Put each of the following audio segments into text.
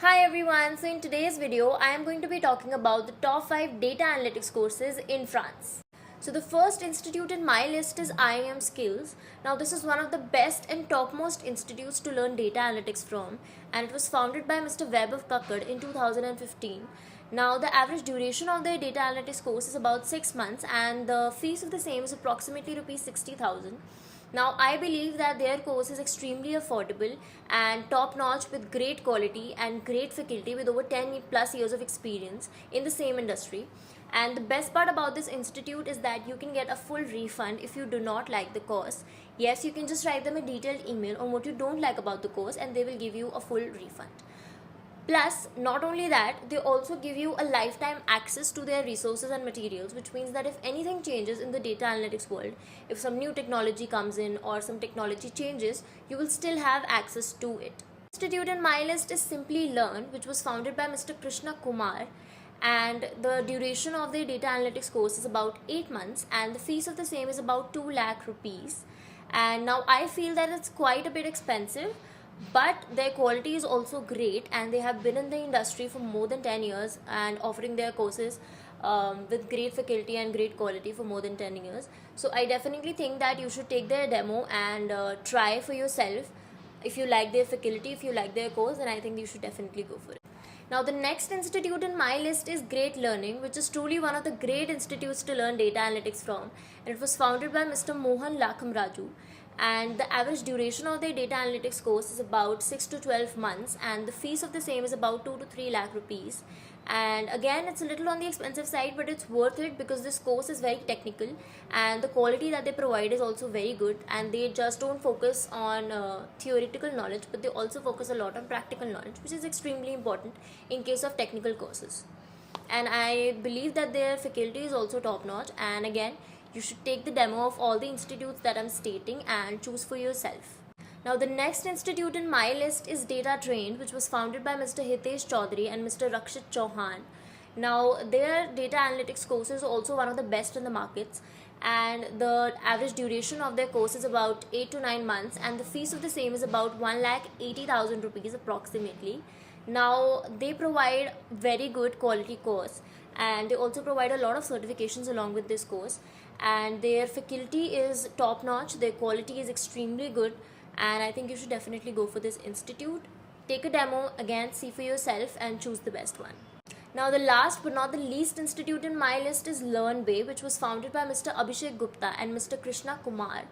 Hi everyone, so in today's video I am going to be talking about the top 5 data analytics courses in France. So the first institute in my list is IIM Skills. Now this is one of the best and topmost institutes to learn data analytics from, and it was founded by Mr. Vaibhav Kakkad in 2015. Now the average duration of their data analytics course is about 6 months and the fees of the same is approximately rupees 60,000. Now, I believe that their course is extremely affordable and top notch with great quality and great faculty with over 10 plus years of experience in the same industry. And the best part about this institute is that you can get a full refund if you do not like the course. Yes, you can just write them a detailed email on what you don't like about the course and they will give you a full refund. Plus, not only that, they also give you a lifetime access to their resources and materials, which means that if anything changes in the data analytics world, if some new technology comes in or some technology changes, you will still have access to it. Institute in my list is Simply Learn, which was founded by Mr. Krishna Kumar, and the duration of the data analytics course is about 8 months and the fees of the same is about 2 lakh rupees. And now I feel that it's quite a bit expensive, but their quality is also great and they have been in the industry for more than 10 years and offering their courses with great faculty and great quality for more than 10 years. So I definitely think that you should take their demo and try for yourself. If you like their faculty, if you like their course, then I think you should definitely go for it. Now the next institute in my list is Great Learning, which is truly one of the great institutes to learn data analytics from, and it was founded by Mr. Mohan Lakham Raju, and the average duration of their data analytics course is about 6 to 12 months and the fees of the same is about 2 to 3 lakh rupees. And again, it's a little on the expensive side, but it's worth it because this course is very technical and the quality that they provide is also very good, and they just don't focus on theoretical knowledge, but they also focus a lot on practical knowledge, which is extremely important in case of technical courses. And I believe that their faculty is also top notch, and again, you should take the demo of all the institutes that I'm stating and choose for yourself. Now the next institute in my list is Data Trained, which was founded by Mr. Hitesh Chaudhary and Mr. Rakshit Chauhan. Now their data analytics course is also one of the best in the markets, and the average duration of their course is about 8 to 9 months and the fees of the same is about 1,80,000 rupees approximately. Now they provide very good quality course and they also provide a lot of certifications along with this course, and their faculty is top notch, their quality is extremely good, and I think you should definitely go for this institute. Take a demo, again see for yourself and choose the best one. Now the last but not the least institute in my list is LearnBay, which was founded by Mr. Abhishek Gupta and Mr. Krishna Kumar.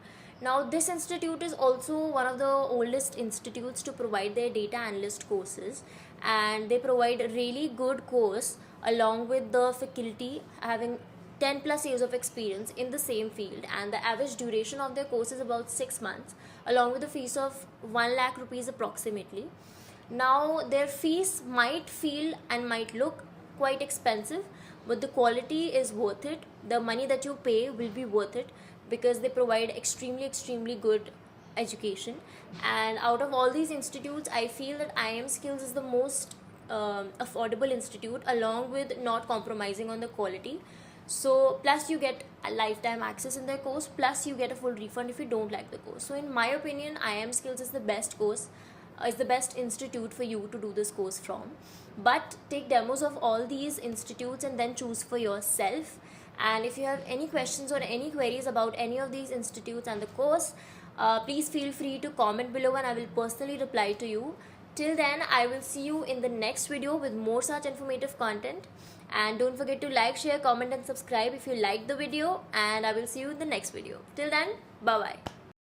Now this institute is also one of the oldest institutes to provide their data analyst courses, and they provide a really good course along with the faculty having 10 plus years of experience in the same field, and the average duration of their course is about 6 months along with the fees of 1 lakh rupees approximately. Now their fees might feel and might look quite expensive, but the quality is worth it. The money that you pay will be worth it because they provide extremely good education. And out of all these institutes, I feel that IIM Skills is the most affordable institute, along with not compromising on the quality. So plus you get a lifetime access in their course, plus you get a full refund if you don't like the course. So in my opinion, IIM Skills is the best course, is the best institute for you to do this course from. But take demos of all these institutes and then choose for yourself. And if you have any questions or any queries about any of these institutes and the course, please feel free to comment below and I will personally reply to you. Till then, I will see you in the next video with more such informative content. And don't forget to like, share, comment and subscribe if you liked the video, and I will see you in the next video. Till then, bye bye.